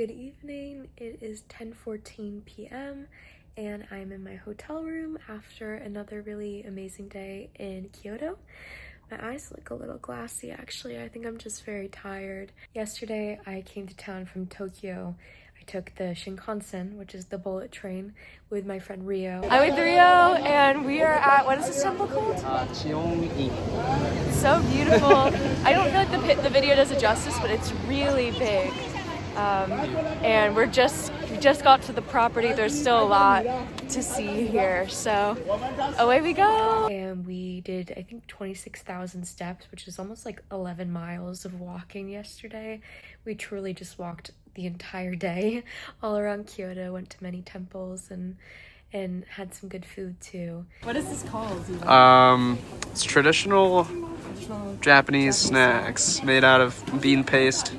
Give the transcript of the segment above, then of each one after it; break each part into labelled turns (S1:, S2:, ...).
S1: Good evening. It is 10:14 p.m. and I'm in my hotel room after another really amazing day in Kyoto. My eyes look a little glassy actually. I think I'm just very tired. Yesterday I came to town from Tokyo. I took the Shinkansen, which is the bullet train, with my friend Rio. I'm with Rio and we are at, what is this temple called? So beautiful. I don't feel like the video does it justice, but it's really big. And we just got to the property. There's still a lot to see here, so away we go. And we did, I think, 26,000 steps, which is almost like 11 miles of walking yesterday. We truly just walked the entire day all around Kyoto, went to many temples and had some good food too. What is this called?
S2: It's traditional Japanese snacks made out of bean paste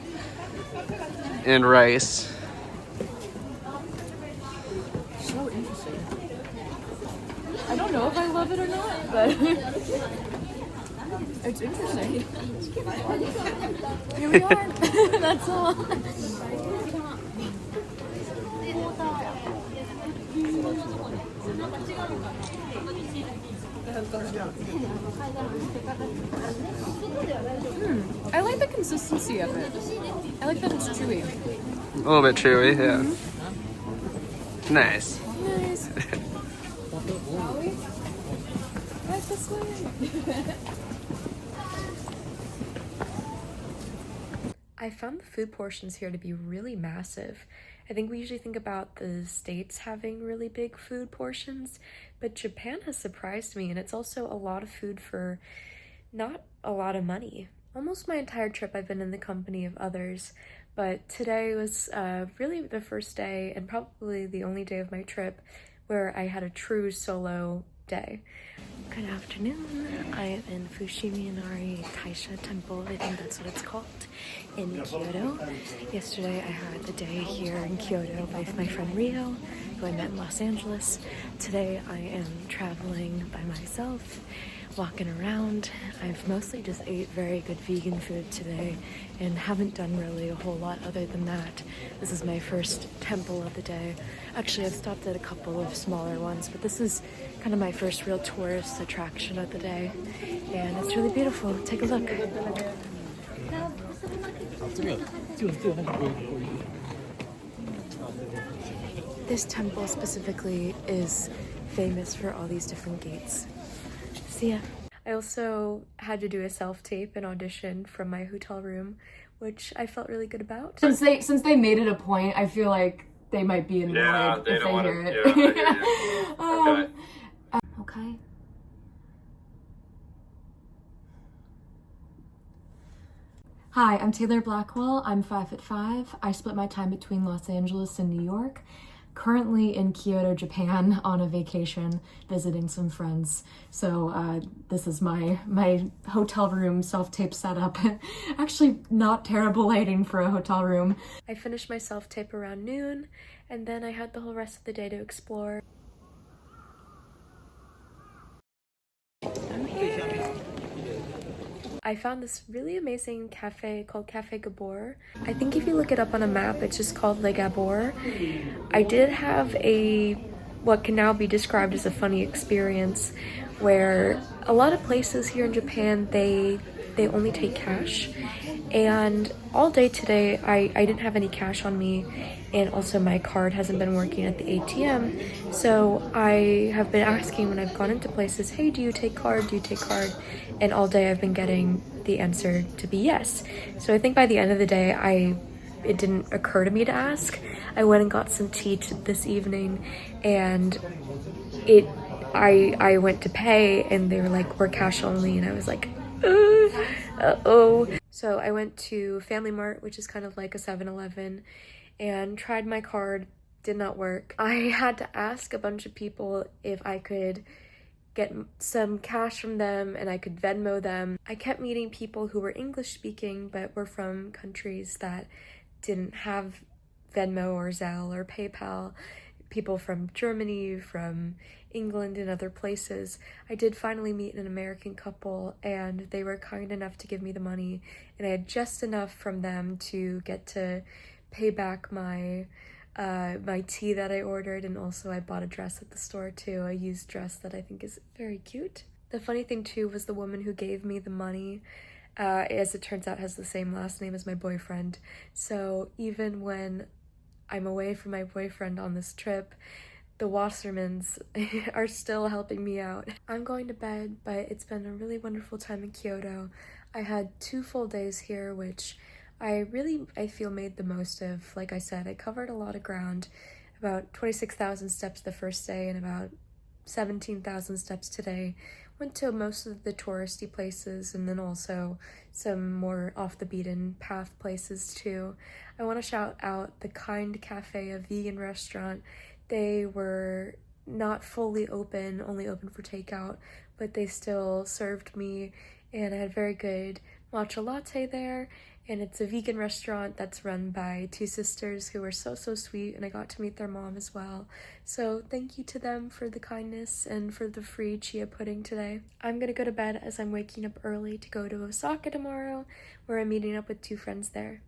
S2: and rice.
S1: So interesting. I don't know if I love it or not, but it's interesting. Here we are. That's all. I like the consistency of it. I like that it's chewy.
S2: A little bit chewy, yeah. Nice.
S1: Nice. Right this way. I found the food portions here to be really massive. I think we usually think about the States having really big food portions, but Japan has surprised me, and it's also a lot of food for not a lot of money. Almost my entire trip I've been in the company of others, but today was really the first day and probably the only day of my trip where I had a true solo day. Good afternoon. I am in Fushimi-Inari Temple, I think that's what it's called, in Kyoto. Yesterday I had a day here in Kyoto with my friend Rio, who I met in Los Angeles. Today I am traveling by myself, walking around. I've mostly just ate very good vegan food today and haven't done really a whole lot other than that. This is my first temple of the day. Actually, I've stopped at a couple of smaller ones, but this is kind of my first real tourist attraction of the day. And it's really beautiful. Take a look. This temple specifically is famous for all these different gates. See ya. I also had to do a self-tape and audition from my hotel room, which I felt really good about. Since they made it a point, I feel like they might be annoyed if they hear it.
S2: Okay.
S1: Okay. Hi, I'm Taylor Blackwell. I'm 5'5". I split my time between Los Angeles and New York. Currently in Kyoto, Japan on a vacation, visiting some friends. So this is my hotel room self-tape setup. Actually not terrible lighting for a hotel room. I finished my self-tape around noon, and then I had the whole rest of the day to explore. I'm here. I found this really amazing cafe called Cafe Gabor. I think if you look it up on a map, it's just called Le Gabor. I did have what can now be described as a funny experience where a lot of places here in Japan, they only take cash. And all day today, I didn't have any cash on me, and also my card hasn't been working at the ATM. So I have been asking when I've gone into places, hey, do you take card? Do you take card? And all day I've been getting the answer to be yes. So I think by the end of the day, it didn't occur to me to ask. I went and got some tea this evening, and I went to pay, and they were like, we're cash only, and I was like, uh-oh. So I went to Family Mart, which is kind of like a 7-Eleven, and tried my card. Did not work. I had to ask a bunch of people if I could get some cash from them and I could Venmo them. I kept meeting people who were English speaking but were from countries that didn't have Venmo or Zelle or PayPal. People from Germany, from England, and other places. I did finally meet an American couple, and they were kind enough to give me the money, and I had just enough from them to get to pay back my my tea that I ordered, and also I bought a dress at the store too, a used dress that I think is very cute. The funny thing too was the woman who gave me the money, as it turns out, has the same last name as my boyfriend. So even when I'm away from my boyfriend on this trip, the Wassermans are still helping me out. I'm going to bed, but it's been a really wonderful time in Kyoto. I had 2 full days here, which I feel made the most of. Like I said, I covered a lot of ground, about 26,000 steps the first day and about 17,000 steps today. Went to most of the touristy places and then also some more off the beaten path places too. I want to shout out the Kind Cafe, a vegan restaurant. They were not fully open, only open for takeout, but they still served me, and I had very good matcha latte there. And it's a vegan restaurant that's run by 2 sisters who are so sweet, and I got to meet their mom as well. So thank you to them for the kindness and for the free chia pudding today. I'm gonna go to bed as I'm waking up early to go to Osaka tomorrow, where I'm meeting up with 2 friends there.